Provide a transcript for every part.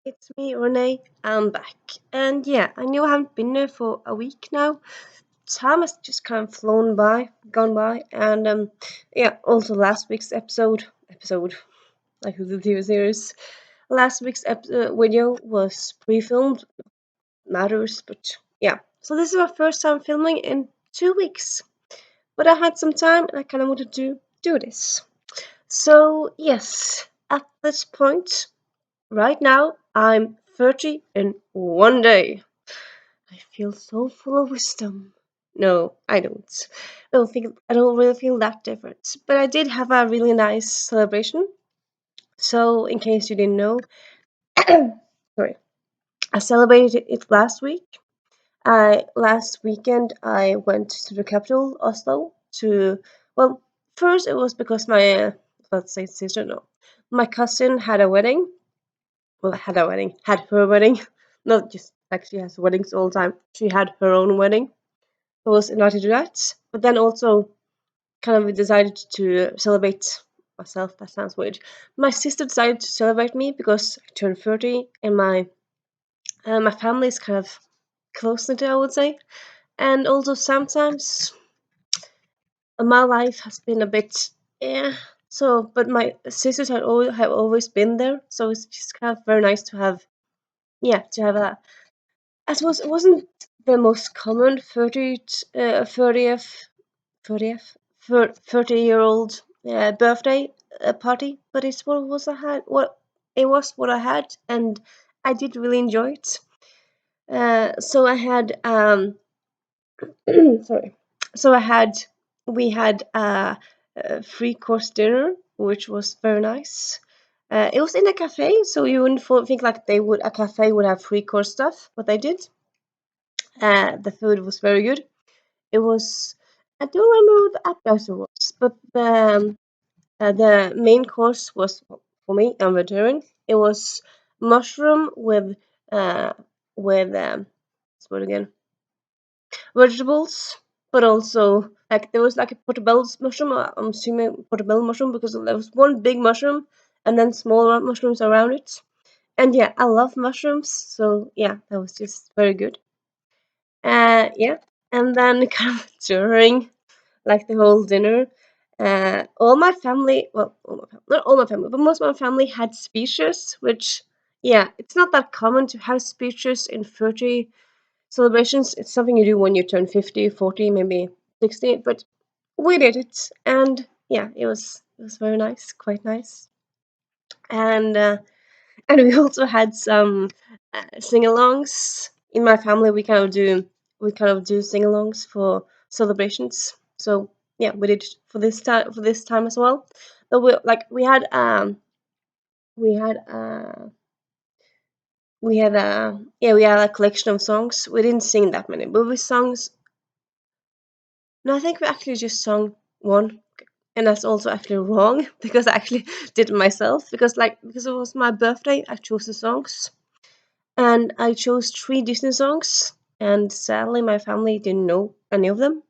it's me, Renee. I'm back. And yeah, I knew I haven't been there for a week now. Time has just kind of gone by. And yeah, also last week's episode, like the TV series, last week's video was pre-filmed, matters, but yeah. So this is my first time filming in 2 weeks. But I had some time and I kind of wanted to do this. So yes, at this point, right now, I'm 30 in one day. I feel so full of wisdom. No, I don't. I don't really feel that different. But I did have a really nice celebration. So, in case you didn't know, sorry, I celebrated it last week. Last weekend I went to the capital, Oslo, to well, first it was because my let's say sister, no, my cousin had a wedding, had her wedding. Not just like she has weddings all the time. She had her own wedding. I was invited to that. But then also kind of decided to celebrate myself. That sounds weird. My sister decided to celebrate me because I turned 30 and my family is kind of close knit, I would say. And also sometimes my life has been a bit yeah. So, but my sisters have always been there, so it's just kind of very nice to have to have a I suppose it wasn't the most common 30-year-old birthday party, but it's what I had, and I did really enjoy it. So I had sorry, so I had we had a three-course dinner, which was very nice. It was in a cafe, so you wouldn't think like a cafe would have three-course stuff, but they did. The food was very good. It was I don't remember what the appetizer was, but the main course was for me. I'm vegetarian. It was mushroom uh with what's the word again, vegetables, but also like there was like a portobello mushroom. I'm assuming portobello mushroom because there was one big mushroom and then smaller mushrooms around it. And yeah, I love mushrooms, so yeah, that was just very good. Yeah, and then kind of during like the whole dinner, all my family, well, not all my family, but most of my family had speeches, which yeah, it's not that common to have speeches in 30 celebrations. It's something you do when you turn 50, 40, maybe 60, but we did it, and yeah, it was very nice, quite nice, and and we also had some sing-alongs in my family. We kind of do sing-alongs for celebrations. So yeah, we did for this time as well. But we had a collection of songs. We didn't sing that many, but we songs. No, I think we actually just sung one, and that's also actually wrong because I actually did it myself because it was my birthday. I chose the songs. And I chose three Disney songs, and sadly, my family didn't know any of them.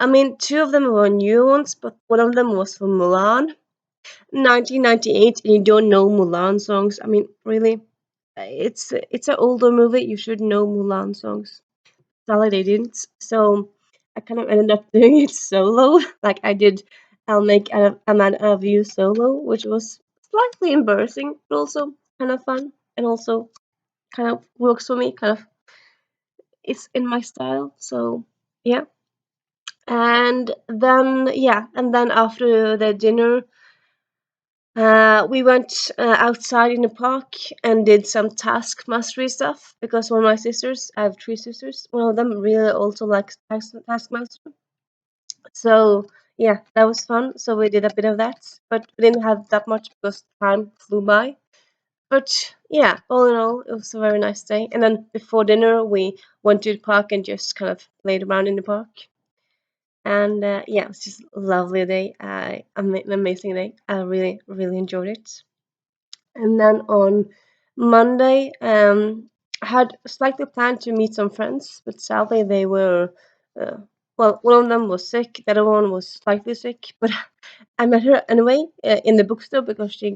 I mean, two of them were new ones, but one of them was from Mulan, 1998, and you don't know Mulan songs. I mean, really, it's an older movie. You should know Mulan songs. Sadly, they didn't. So I kind of ended up doing it solo. Like I did, I'll make a man out of you solo, which was slightly embarrassing, but also kind of fun, and also kind of works for me. Kind of it's in my style. So yeah. And then after the dinner, we went outside in the park and did some task mastery stuff because one of my sisters, I have three sisters, one of them really also likes taskmaster. So yeah, that was fun. So we did a bit of that, but we didn't have that much because time flew by. But yeah, all in all, it was a very nice day. And then before dinner, we went to the park and just kind of played around in the park. And yeah, it was just a lovely day. An amazing day. I really, really enjoyed it. And then on Monday, I had slightly planned to meet some friends, but sadly they were, uh, well, one of them was sick, the other one was slightly sick, but I met her anyway in the bookstore because she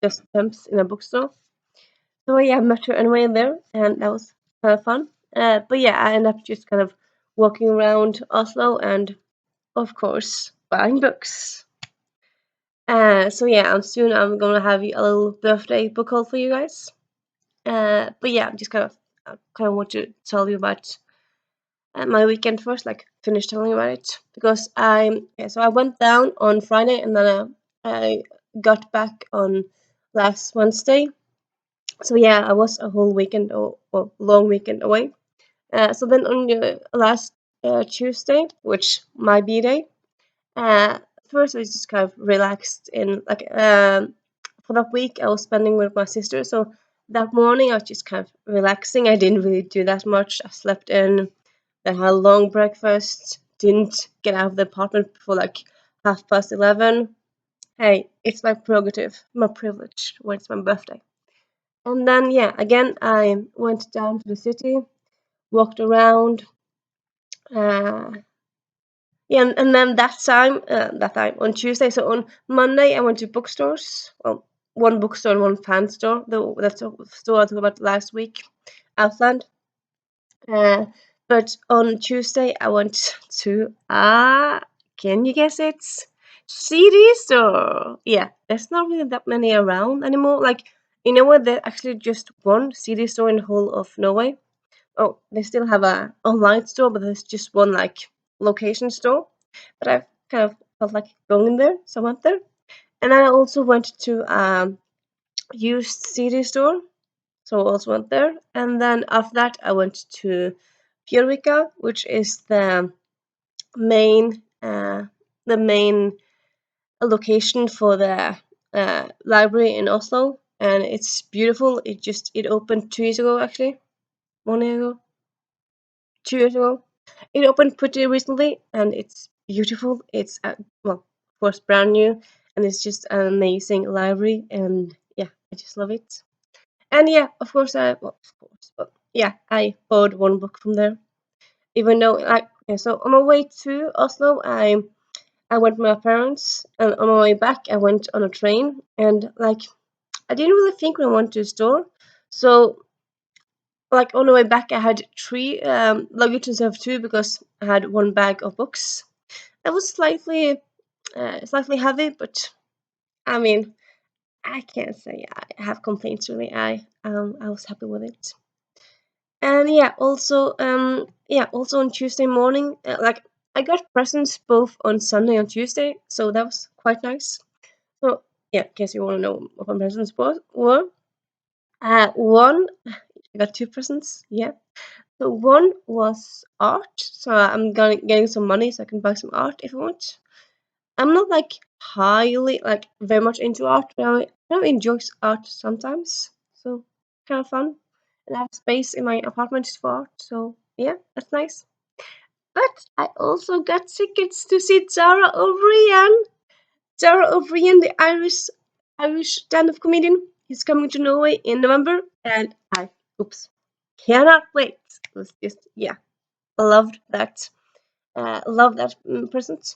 just tempts in a bookstore. So yeah, I met her anyway there, and that was kind of fun. But yeah, I ended up just kind of walking around Oslo and, of course, buying books. So yeah, I'm gonna have a little birthday book haul for you guys. But yeah, I'm just kind of want to tell you about my weekend first, like finish telling you about it, because I went down on Friday, and then I got back on last Wednesday. So yeah, I was a whole weekend or long weekend away. So then on the last Tuesday, which might be day, uh, first I was just kind of relaxed in like for that week I was spending with my sister. So that morning I was just kind of relaxing. I didn't really do that much. I slept in, then had a long breakfast. Didn't get out of the apartment before like 11:30. Hey, it's my prerogative, my privilege when it's my birthday. And then yeah, again I went down to the city, walked around. Uh, Yeah, and then that time on Tuesday. So on Monday, I went to bookstores. Well, one bookstore and one fan store. That's the store I talked about last week, Outland. Uh, but on Tuesday, I went to can you guess it? CD store. Yeah, there's not really that many around anymore. Like, you know what? There's actually just one CD store in the whole of Norway. Oh, they still have a online store, but there's just one like location store. But I kind of felt like going there, so I went there. And then I also went to used CD store, so I also went there. And then after that, I went to Bjørvika, which is main uh, the main location for the library in Oslo, and it's beautiful. It opened 2 years ago, actually, 1 year ago, 2 years ago. It opened pretty recently, and it's beautiful. It's well, of course, brand new, and it's just an amazing library, and yeah, I just love it. And yeah, of course, but yeah, I bought one book from there. Even though, like, okay, so on my way to Oslo, I went with my parents, and on my way back, I went on a train, and like, I didn't really think when I went to the store, so like on the way back, I had three luggage instead of two because I had one bag of books. It was slightly heavy, but I mean, I can't say I have complaints really. I was happy with it. And yeah, also on Tuesday morning, like I got presents both on Sunday and Tuesday, so that was quite nice. So yeah, in case you want to know what my presents were, one I got two presents. Yeah. So one was art, so I'm gonna getting some money so I can buy some art if I want. I'm not like highly like very much into art, but I kind of enjoy art sometimes. So kind of fun. And I have space in my apartment just for art, so yeah, that's nice. But I also got tickets to see Zara O'Brien. Zara O'Brien, the Irish stand-up comedian. He's coming to Norway in November, and I oops cannot wait. It was just yeah, loved that. Love that present.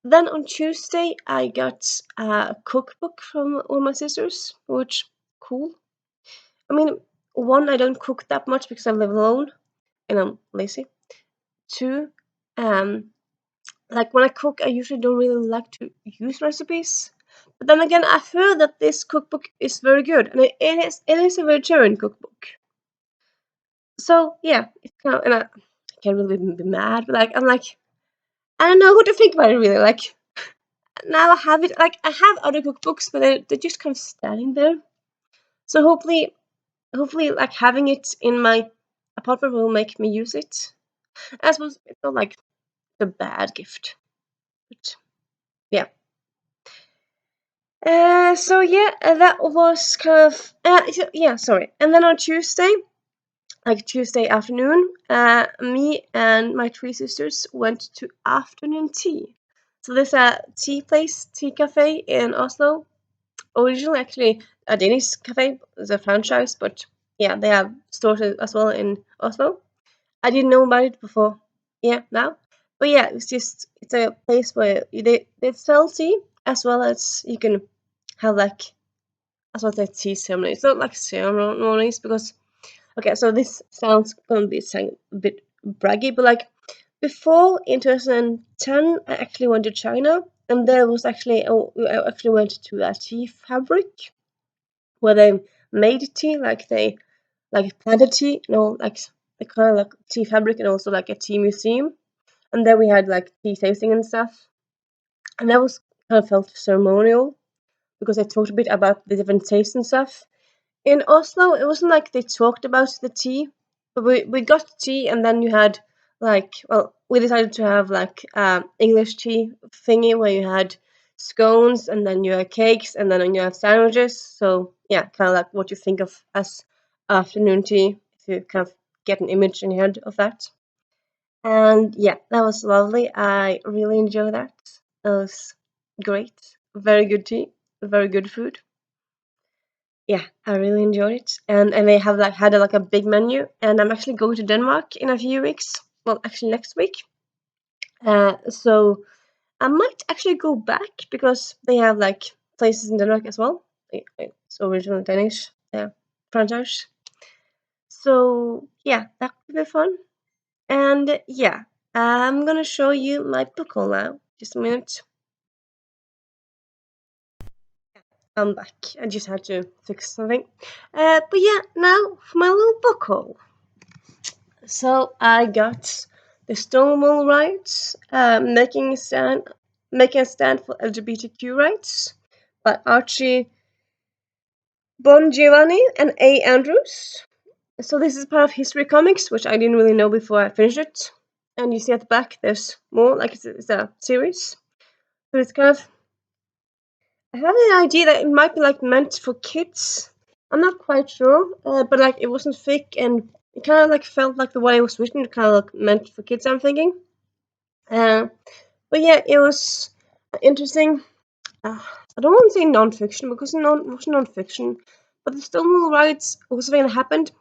Then on Tuesday, I got a cookbook from one of my sisters, which cool. I mean, one, I don't cook that much because I live alone and I'm lazy. Two, um, like when I cook, I usually don't really like to use recipes. But then again, I've heard that this cookbook is very good, and it is a vegetarian cookbook. So yeah, it's kind of, and I can't really be mad, but like I'm like I don't know what to think about it really. Like now I have it. Like I have other cookbooks, but they're just kind of standing there. So hopefully, like having it in my apartment will make me use it. I suppose it's not like a bad gift, but yeah. So yeah, that was kind of yeah. Sorry, and then on Tuesday, like Tuesday afternoon, me and my three sisters went to afternoon tea. So there's a tea cafe in Oslo, originally actually a Danish cafe, it's a franchise, but yeah, they have stores as well in Oslo. I didn't know about it before. Yeah, now, but yeah, it's a place where they sell tea as well as you can have like I was like tea ceremony. It's not like ceremonies because okay, so this sounds gonna be a bit braggy, but like before in 2010, I actually went to China, and there was actually I actually went to a tea fabric where they made tea, like they like planted tea, like the kind of like tea fabric, and also like a tea museum. And then we had like tea tasting and stuff, and that was kind of felt ceremonial because they talked a bit about the different tastes and stuff. In Oslo, it wasn't like they talked about the tea, but we got tea, and then you had like, well, we decided to have like English tea thingy where you had scones, and then you had cakes, and then you have sandwiches. So yeah, kind of like what you think of as afternoon tea, if you kind of get an image in your head of that. And yeah, that was lovely. I really enjoyed that. It was great. Very good tea, very good food. Yeah, I really enjoyed it. And they have like had like a big menu. And I'm actually going to Denmark in a few weeks. Well, actually next week. So I might actually go back because they have like places in Denmark as well. It's original Danish franchise. So yeah, that could be fun. And yeah, I'm gonna show you my book haul now. Just a minute. I'm back. I just had to fix something. But yeah, now for my little book haul. So I got the Stonewall Rights, making a stand for LGBTQ rights by Archie Bongiovanni and A. Andrews. So this is part of History Comics, which I didn't really know before I finished it. And you see at the back, there's more, like it's a series. So it's kind of, I have an idea that it might be like meant for kids. I'm not quite sure, but like it wasn't thick and it kind of like felt like the way it was written, kind of like meant for kids. I'm thinking. Uh, but yeah, it was interesting. I don't want to say non-fiction because it wasn't non-fiction, but the Stonewall riots was something that happened.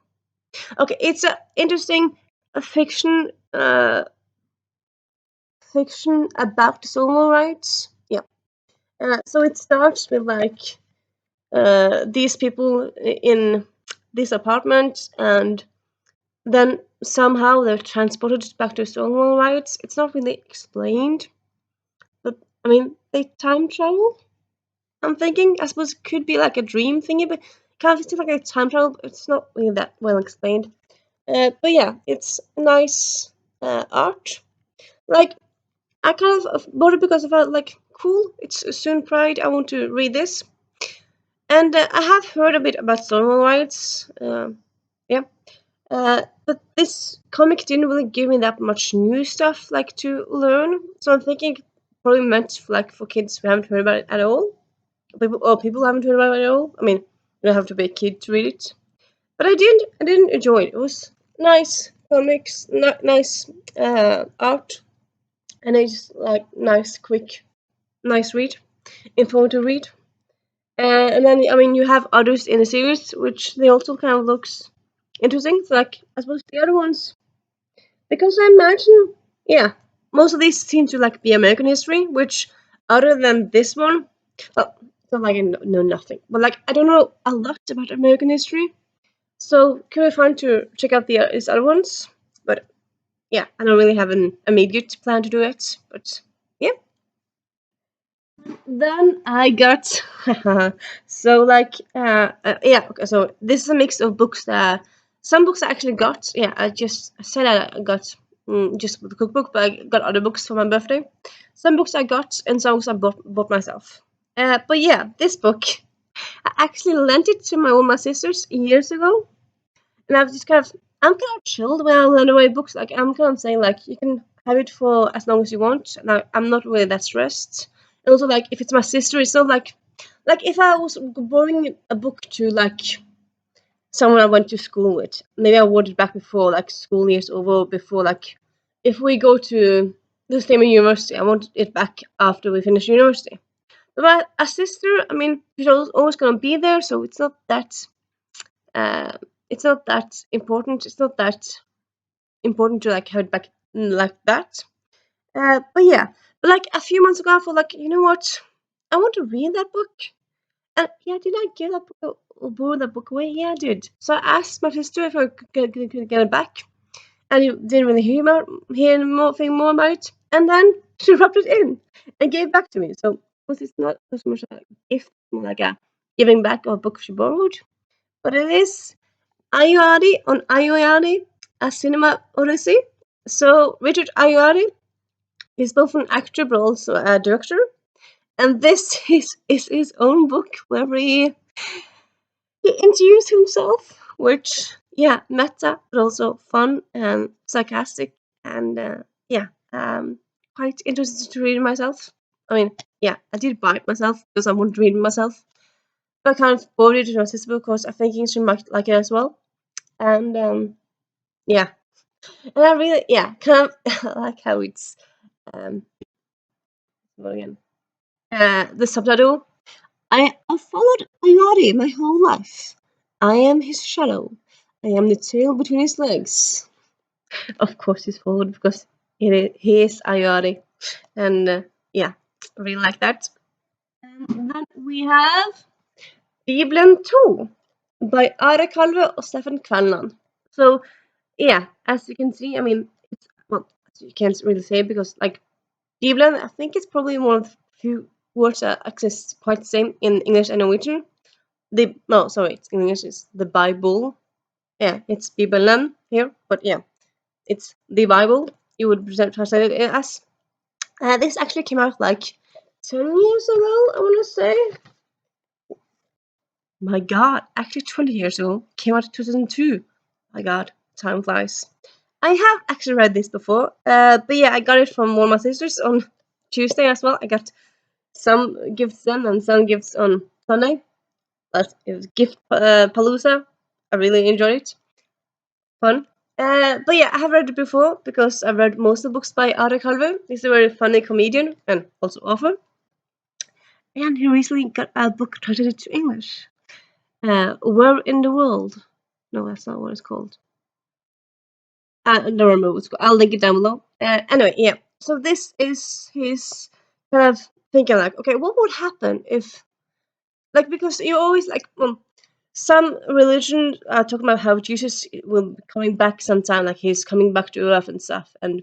Okay, it's a interesting fiction, fiction about the Stonewall riots. Yeah. So it starts with like these people in this apartment, and then somehow they're transported back to Stonewall riots. It's not really explained, but I mean they time travel. I'm thinking I suppose it could be like a dream thingy, but kind of seems like a time travel. But it's not really that well explained. But yeah, it's nice art. Like I kind of bought it because I felt like cool. It's soon Pride. I want to read this. And I have heard a bit about Stonewall riots. Yeah, but this comic didn't really give me that much new stuff like to learn. So I'm thinking probably meant for, like for kids who haven't heard about it at all. People who haven't heard about it at all. I mean, you don't have to be a kid to read it. But I didn't enjoy it. It was nice comics, nice art, and it's like nice, quick, nice read, informative read. And then I mean you have others in the series which they also kind of looks interesting. So like I suppose the other ones because I imagine yeah most of these seem to like be American history, which other than this one, well, it's not like I know nothing, but like I don't know a lot about American history, so could be fun to check out these other ones. But yeah, I don't really have an immediate plan to do it, but yeah. Then I got so like yeah okay, so this is a mix of books that some books I actually got. Yeah, I just said I got just the cookbook, but I got other books for my birthday. Some books I got and some books I bought myself. But yeah, this book I actually lent it to my sisters years ago, and I've just kind of I'm kind of chilled when I lend away books. Like I'm kind of saying like you can have it for as long as you want. And I'm not really that stressed. And also like if it's my sister, it's not like if I was borrowing a book to like someone I went to school with, maybe I want it back before like school year's over. Before like if we go to the same university, I want it back after we finish university. But a sister, I mean, she's always gonna be there, so uh, it's not that important. It's not that important to like have it back like that. But yeah, but like a few months ago, I thought like, you know what? I want to read that book, And yeah, did I give that book or borrow that book away? Yeah, I did. So I asked my sister if I could get it back, and he didn't really hear more about it. And then she rubbed it in and gave it back to me. So was it not so much a gift, more like a giving back of a book she borrowed? But it is Ayoade on Ayoade, a cinema odyssey. So Richard Ayoade is both an actor but also a director. And this is his own book where he introduced himself, which, yeah, meta, but also fun and sarcastic, and yeah, quite interested to read it myself. I mean, yeah, I did buy it myself because I wanted to read it myself. But I kind of bought it to my sister because I think she might like it as well. And yeah, and I really, yeah, kind of like how it's, um, what again? The subtitle. I followed Ayari my whole life. I am his shadow. I am the tail between his legs. Of course, he's followed because he is Ayari. And yeah, I really like that. And then we have Bibeln 2 by Are Kalve and Stefan Kvanland. So, yeah, as you can see, I mean, it's, well, you can't really say because, like, Bibelen, I think it's probably one of the few words that exist quite the same in English and Norwegian. No, sorry, it's in English. It's the Bible. Yeah, it's Bibelen here, but yeah, it's the Bible. You would translate it as. This actually came out like 10 years ago. I want to say. My God, actually 20 years ago. Came out in 2002. My God, time flies. I have actually read this before, but yeah, I got it from one of my sisters on Tuesday as well. I got some gifts then and some gifts on Sunday. But it was gift palooza. I really enjoyed it. Fun. But yeah, I have read it before because I've read most of the books by Are Kalve. He's a very funny comedian and also author. And he recently got a book translated to English. Where in the World? No, that's not what it's called. I don't remember what it's called. I'll link it down below. Anyway, yeah. So this is his kind of thinking like, okay, what would happen if, like, because you always like, some religions are talking about how Jesus will be coming back sometime, like he's coming back to Earth and stuff. And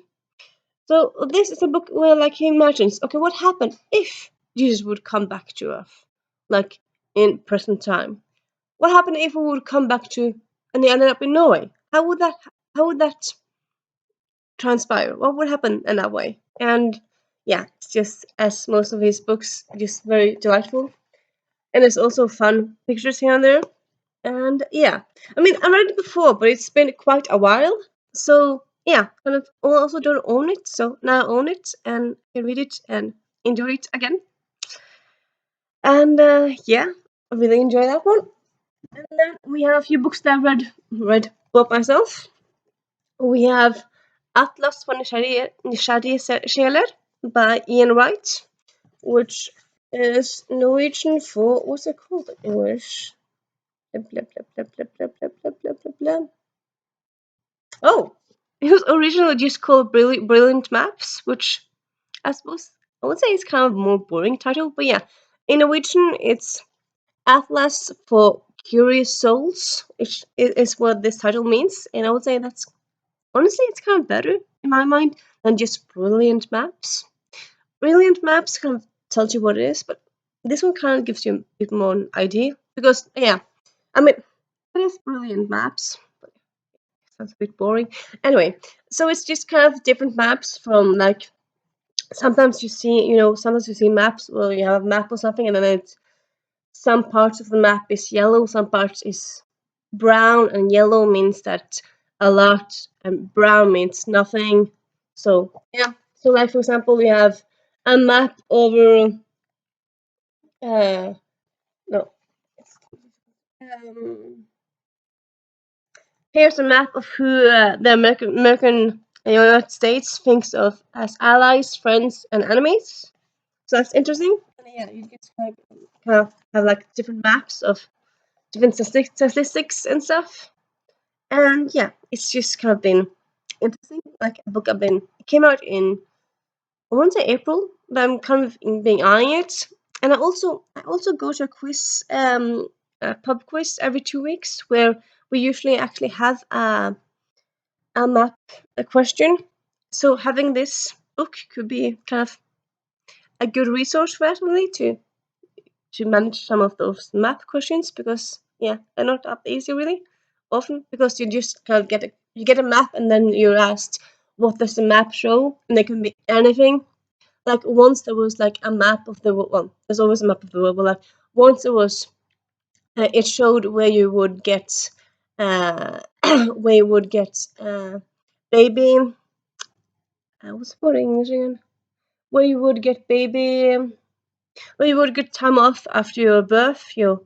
so this is a book where, like, he imagines, okay, what happened if Jesus would come back to Earth, like in present time? What happened if we would come back to, and he ended up in Norway? How would that transpire? What would happen in that way? And yeah, it's just as most of his books, just very delightful, and there's also fun pictures here and there. And yeah, I mean, I read it before, but it's been quite a while. So yeah, kind of also don't own it. So now I own it and can read it and enjoy it again. And yeah, I really enjoy that one. And then we have a few books that I read both myself. We have Atlas von Nysgjerrige Sjeler by Ian Wright, which is Norwegian for, what's it called in English? Blah, blah, blah, blah, blah, blah, blah, blah, blah, blah. Oh, it was originally just called Brilliant Maps, which I suppose I would say it's kind of a more boring title, but yeah. In Norwegian, it's Atlas for Curious Souls, which is what this title means, and I would say that's, honestly, it's kind of better in my mind than just Brilliant Maps. Brilliant Maps kind of tells you what it is, but this one kind of gives you a bit more an idea because, yeah, I mean, it is Brilliant Maps. Sounds a bit boring. Anyway, so it's just kind of different maps from, like, sometimes you see maps where you have a map or something, and then it's some parts of the map is yellow, some parts is brown, and yellow means that a lot, and brown means nothing. So yeah, so like for example, we have a map over no, um, here's a map of who the American United States thinks of as allies, friends, and enemies. So that's interesting. And yeah, you get to kind of have like different maps of different statistics and stuff. And yeah, it's just kind of been interesting. Like a book it came out in, I want to say April, but I'm kind of being eyeing it. And I also go to a quiz, a pub quiz every 2 weeks, where we usually actually have a map, a question. So having this book could be kind of a good resource for that, really, to manage some of those math questions, because yeah, they're not that easy really often, because you just kind of get a map, and then you're asked, what does the map show, and it can be anything. Like once there was like a map of the world. Well, there's always a map of the world, but like once it was, it showed where you would get where you would get baby. What's the word in English again? Where you would get baby. Where you would get time off after your birth. Your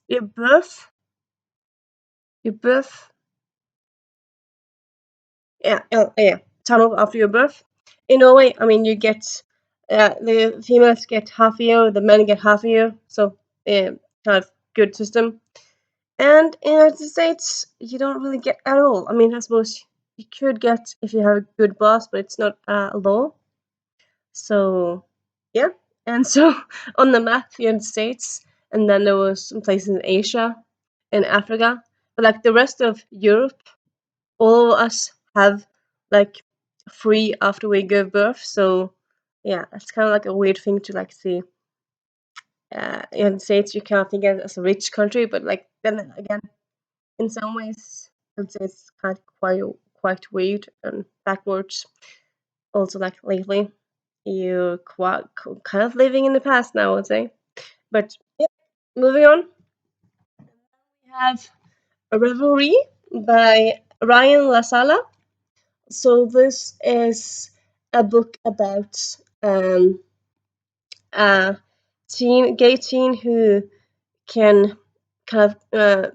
birth. Your birth. Yeah. Time off after your birth. In Norway, I mean, you get the females get half a year, the men get half a year. So kind of good system. And in the United States, you don't really get at all. I mean, I suppose you could get if you have a good boss, but it's not a law. So, yeah. And so on the map, the United States, and then there was some places in Asia and Africa. But like the rest of Europe, all of us have like free after we give birth. So, yeah, it's kind of like a weird thing to like see. United States, you can't think of it as a rich country, but like then again, in some ways, I'd say it's kind of quite weird and backwards. Also, like lately, you quite kind of living in the past now, I would say. But yeah, moving on, we have a Revelry by Ryan Lasala. So this is a book about a gay teen who can kind of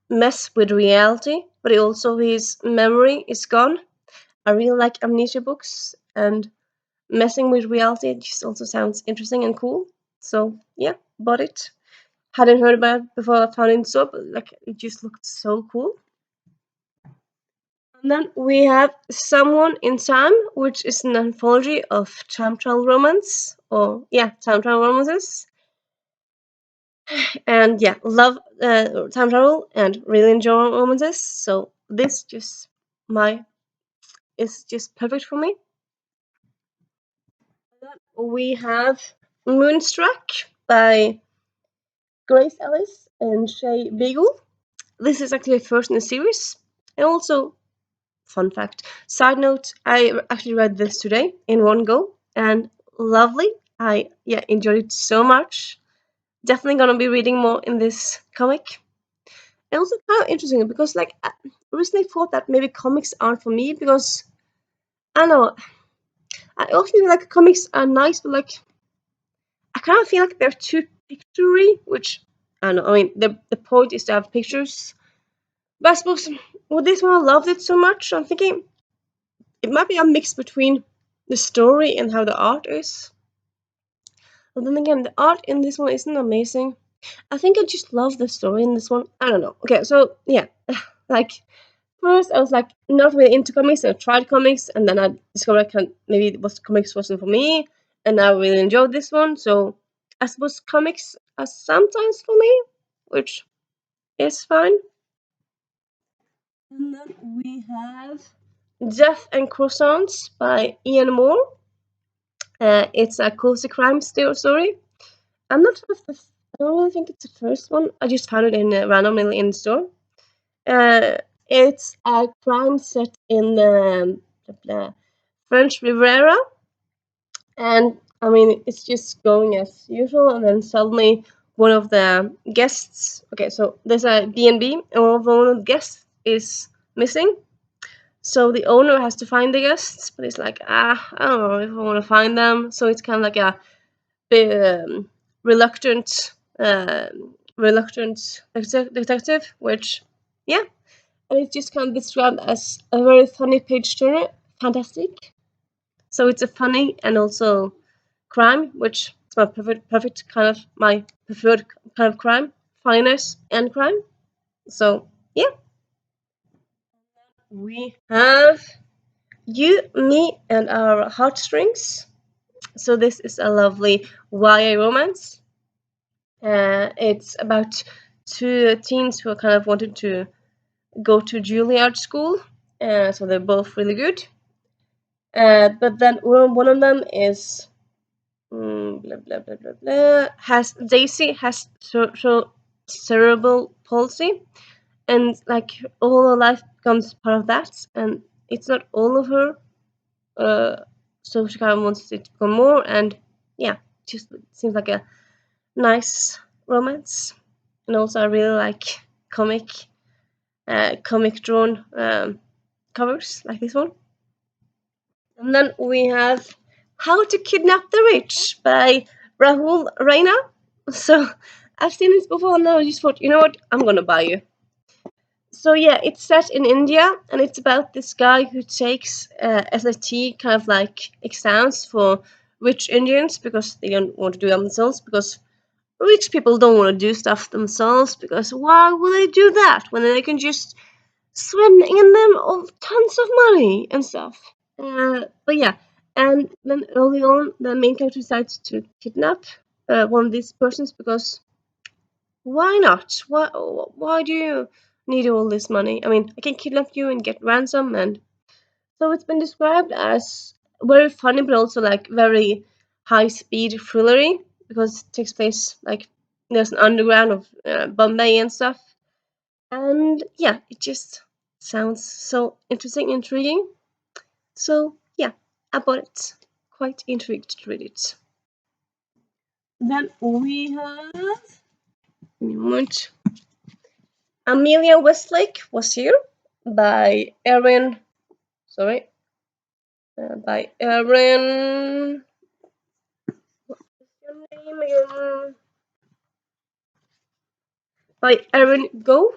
mess with reality, but also his memory is gone. I really like amnesia books, and messing with reality just also sounds interesting and cool. So yeah, bought it. Hadn't heard about it before I found it in store, but like it just looked so cool. And then we have Someone in Time, which is an anthology of time travel romance, or yeah, time travel romances. And yeah, love time travel and really enjoy romances. So this just my is just perfect for me. We have Moonstruck by Grace Ellis and Shay Beagle. This is actually the first in the series. And also, fun fact, side note, I actually read this today in one go, and lovely. I enjoyed it so much. Definitely gonna be reading more in this comic. And also kind of interesting because like I originally thought that maybe comics aren't for me, because I don't know, I also feel like comics are nice, but like I kind of feel like they're too picturey, which I don't know. I mean, the point is to have pictures, but I suppose with this one I loved it so much. I'm thinking it might be a mix between the story and how the art is. But then again, the art in this one isn't amazing. I think I just love the story in this one. I don't know. Okay, so yeah, like first I was like not really into comics. I tried comics, and then I discovered maybe it was comics wasn't for me, and I really enjoyed this one. So I suppose comics are sometimes for me, which is fine. And then we have Death and Croissants by Ian Moore. It's a cozy crime story. I'm not sure if I don't really think it's the first one. I just found it in randomly in the store. It's a crime set in the French Riviera, and I mean it's just going as usual, and then suddenly one of the guests. Okay, so there's a B&B, and one of the guests is missing. So the owner has to find the guests, but he's like, I don't know if I want to find them. So it's kind of like a bit reluctant, detective, which yeah, and it just can be described as a very funny page turner, fantastic. So it's a funny and also crime, which is my perfect kind of my preferred kind of crime, funniness and crime. So yeah, we have You, Me, and Our Heartstrings. So this is a lovely YA romance. It's about two teens who are kind of wanted to go to Juilliard school, so they're both really good. But then one of them is blah blah blah blah blah. Has Daisy has cerebral palsy, and like all her life becomes part of that, and it's not all of her. Uh, so she kind of wants it to become more, and yeah, just seems like a nice romance. And also, I really like comic, comic drawn covers like this one. And then we have How to Kidnap the Rich by Rahul Raina. So I've seen this before and now I just thought, you know what, I'm gonna buy you. So yeah, it's set in India and it's about this guy who takes SAT kind of like exams for rich Indians because they don't want to do them themselves because rich people don't want to do stuff themselves because why would they do that when they can just swim in them of tons of money and stuff. But yeah, and then early on, the main character decides to kidnap one of these persons because why not? Why do you need all this money? I mean, I can kidnap you and get ransom, and so it's been described as very funny, but also like very high speed thrillery because it takes place like there's an underground of Bombay and stuff, and yeah, it just sounds so interesting, intriguing. So yeah, I bought it. Quite intrigued to read it. Then we have give me a moment. Amelia Westlake was here by Erin. Sorry, by Erin. Your name again? By Erin Go.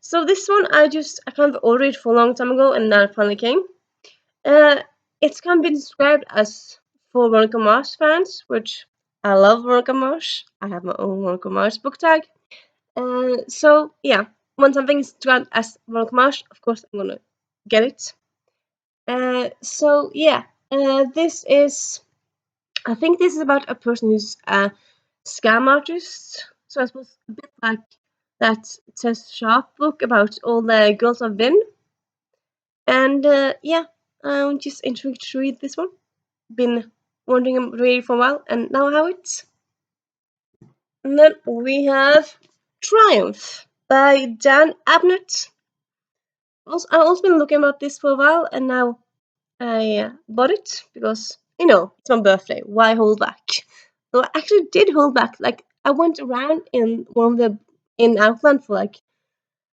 So this one I kind of ordered for a long time ago and now it finally came. Uh, it's kind of been described as for Veronica Mars fans, which I love Veronica Mars. I have my own Veronica Mars book tag. So yeah, when something is described as Veronica Mars, of course I'm gonna get it. So yeah, this is. I think this is about a person who's a scam artist. So I suppose a bit like that Tess Sharp book about all the girls I've been. And yeah, I'm just intrigued to read this one. Been wanting to read it for a while, and now I have it. And then we have Triumph by Dan Abnett. Also, I've also been looking about this for a while, and now I bought it because it's my birthday. Why hold back? So I actually did hold back. Like I went around in one of the in Outland for like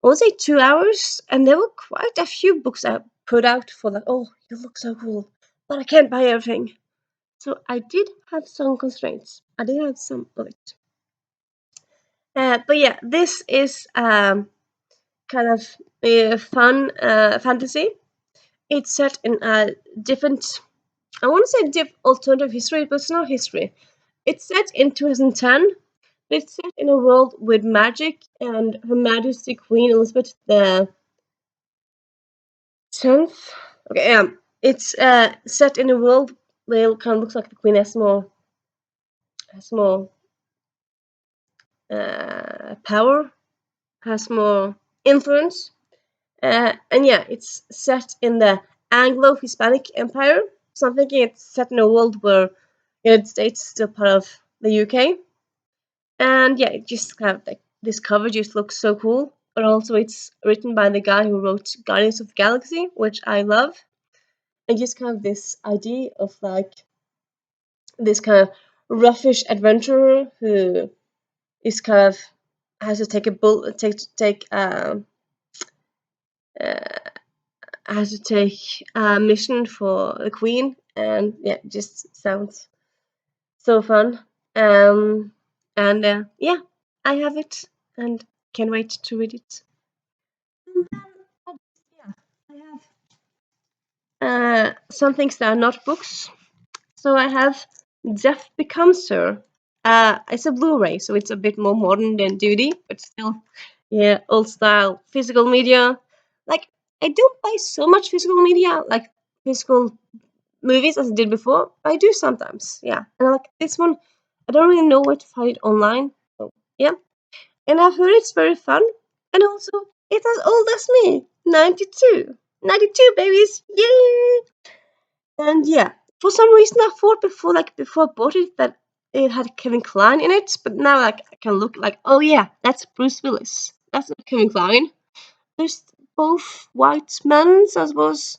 I would say 2 hours, and there were quite a few books I put out for like, oh, you look so cool, but I can't buy everything. So I did have some constraints. I did have some of it. But yeah, this is kind of a fun fantasy. It's set in a different, I want to say alternative history, but it's not history. It's set in 2010. It's set in a world with magic, and Her Majesty Queen Elizabeth the 10th. Okay, it's set in a world where it kind of looks like the Queen has more power, has more influence. And yeah, it's set in the Anglo-Hispanic Empire. So I'm thinking it's set in a world where the United States is still part of the UK. And yeah, it just kind of like this cover just looks so cool. But also, it's written by the guy who wrote Guardians of the Galaxy, which I love. And just kind of this idea of like this kind of roughish adventurer who is kind of has to take a bull take uh, has to take a mission for the queen, and yeah, it just sounds so fun. And yeah, I have it and can't wait to read it. And then, yeah, I have some things that are not books. So I have Death Becomes Her. It's a Blu-ray, so it's a bit more modern than DVD, but still, yeah, old style physical media. Like I don't buy so much physical media, like physical movies as I did before. I do sometimes, yeah. And like this one, I don't really know where to find it online. So yeah, and I've heard it's very fun, and also it's as old as me, 92, 92 babies, yay! And yeah, for some reason I thought before I bought it that it had Kevin Kline in it, but now like I can look like, oh yeah, that's Bruce Willis. That's not Kevin Kline. There's both white men, I suppose,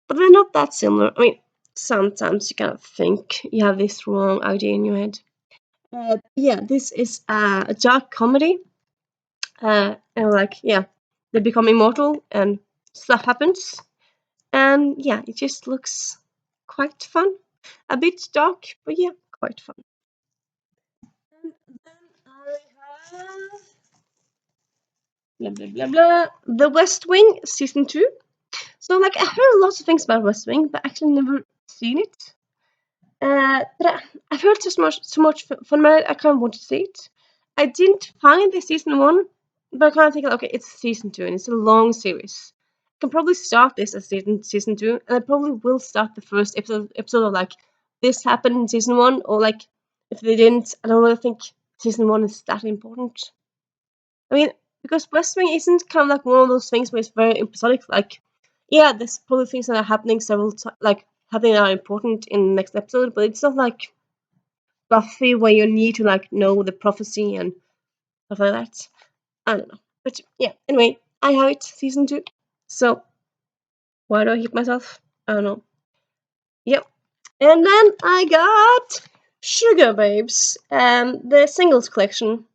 but they're not that similar. I mean, sometimes you kind of think you have this wrong idea in your head. Yeah, this is a dark comedy, and like yeah, they become immortal and stuff happens, and yeah, it just looks quite fun. A bit dark, but yeah, quite fun. And then I have blah blah blah blah. The West Wing season 2. So like I heard lots of things about West Wing, but actually never seen it. I've heard so much fun about it. I kind of want to see it. I didn't find the season 1, but I kind of think okay, it's season 2 and it's a long series. I can probably start this as season 2, and I probably will start the first episode of like this happened in season 1, or like if they didn't, I don't really think season 1 is that important. I mean, because West Wing isn't kind of like one of those things where it's very episodic. Like, yeah, there's probably things that are happening several times, like happening that are important in the next episode, but it's not like Buffy where you need to like know the prophecy and stuff like that. I don't know, but yeah. Anyway, I have it season 2. So why do I hit myself? I don't know. Yep. And then I got Sugar Babes, the singles collection.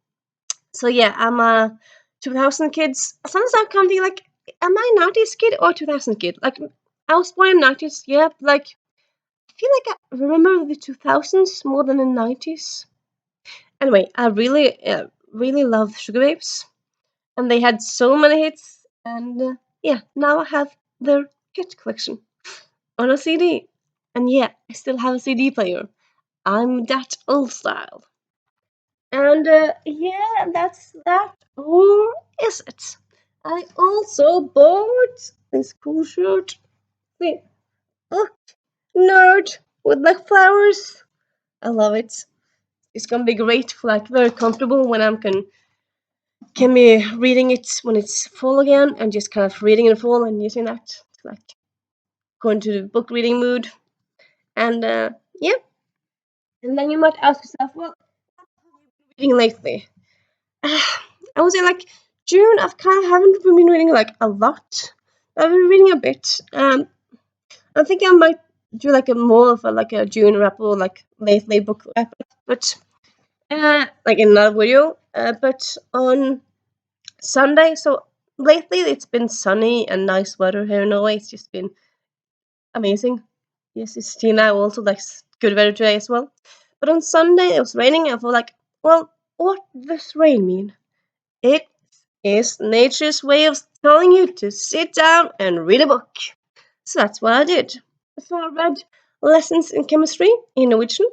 So yeah, I'm a 2000 kids. Sometimes I can't be like, am I 90s kid or 2000 kid? Like, I was born in 90s, yeah, but like, I feel like I remember the 2000s more than the 90s. Anyway, I really love Sugar Babes, and they had so many hits, and yeah, now I have their hit collection on a CD. And yeah, I still have a CD player. I'm that old style. And yeah, that's that. Or is it? I also bought this cool shirt. See, look, nerd with like flowers. I love it. It's gonna be great for like very comfortable when I can be reading it when it's fall again and just kind of reading in the fall and using that to like go into the book reading mood. And yeah, and then you might ask yourself, well, what have you been reading lately? I would say like June. I've kind of haven't been reading like a lot. I've been reading a bit. I think I might do like a more of a like a June wrap or like lately book wrap, but like in another video. But on Sunday, so lately it's been sunny and nice weather here in Norway. It's just been amazing. Yes, it's Tina also like good weather today as well. But on Sunday it was raining. I thought like, well, what does rain mean? It is nature's way of telling you to sit down and read a book. So that's what I did. So I read Lessons in Chemistry in Norwegian.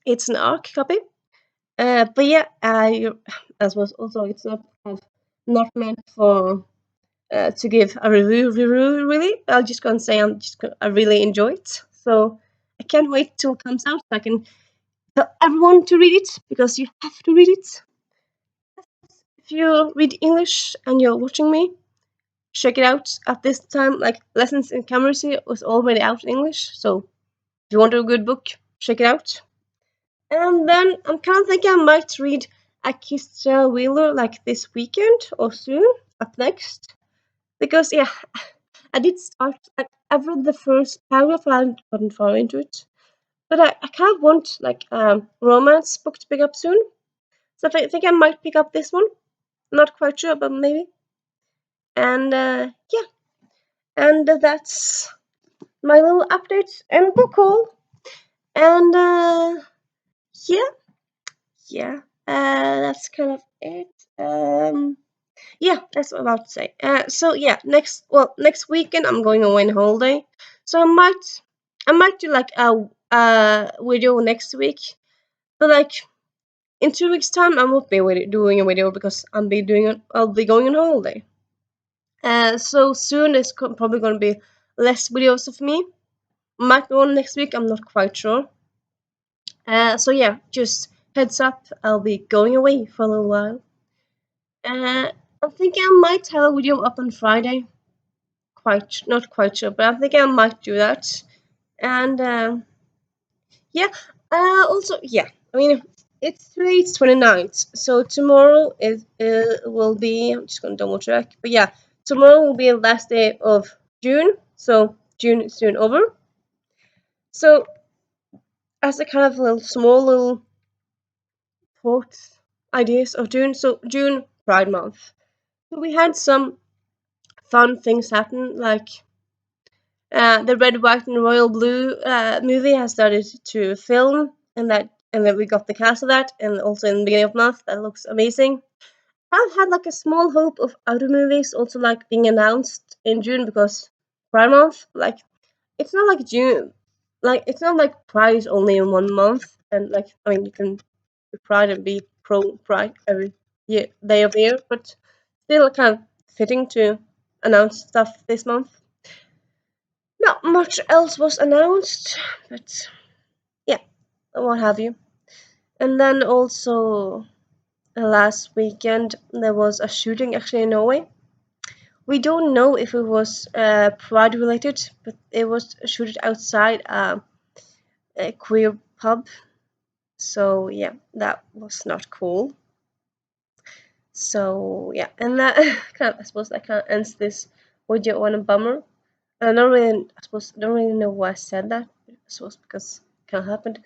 It's an ARC copy. But yeah, as was also it's not meant for to give a review really. I'll just go and say I really enjoy it. So I can't wait till it comes out so I can tell everyone to read it because you have to read it. If you read English and you're watching me, check it out at this time. Like Lessons in Chemistry was already out in English, so if you want a good book, check it out. And then I'm kind of thinking I might read Akisha Wheeler like this weekend or soon, up next. Because yeah, I did start. I've read the first paragraph. I haven't gotten far into it, but I kind of want like romance book to pick up soon. So I think I might pick up this one. Not quite sure, but maybe. And yeah, and that's my little update and book haul. And yeah, yeah, that's kind of it. Yeah, that's what I'm about to say. So yeah, next weekend I'm going away on holiday, so I might do like a video next week, but like in 2 weeks time I won't be doing a video because I'll be going on holiday. So soon there's probably gonna be less videos of me. Might go on next week. I'm not quite sure. So yeah, just heads up. I'll be going away for a little while. I'm thinking I might have a video up on Friday. Quite not quite sure, but I'm thinking I might do that. And yeah. Also, yeah. I mean, it's 29th, so tomorrow is will be. I'm just gonna double check, but yeah, tomorrow will be the last day of June. So June is soon over. So as a kind of little small little thoughts, ideas of June. So June Pride Month. So we had some fun things happen, like the Red, White, and Royal Blue movie has started to film, and then we got the cast of that, and also in the beginning of the month, that looks amazing. I've had like a small hope of other movies also like being announced in June because Pride Month, like it's not like June, like it's not like Pride is only in 1 month, and like I mean you can be Pride and be pro Pride every year day of the year, but still kind of fitting to announce stuff this month. Not much else was announced, but yeah, what have you. And then also last weekend there was a shooting actually in Norway. We don't know if it was pride related, but it was shooted outside a queer pub. So yeah, that was not cool. So yeah, and that kind of, I suppose that kind of ends this video on a bummer. I don't really, I suppose, I don't really know why I said that. I suppose because it kind of happened.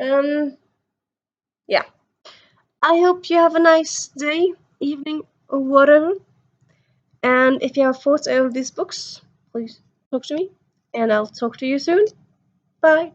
Um, yeah. I hope you have a nice day, evening, or whatever. And if you have thoughts on these books, please talk to me, and I'll talk to you soon. Bye.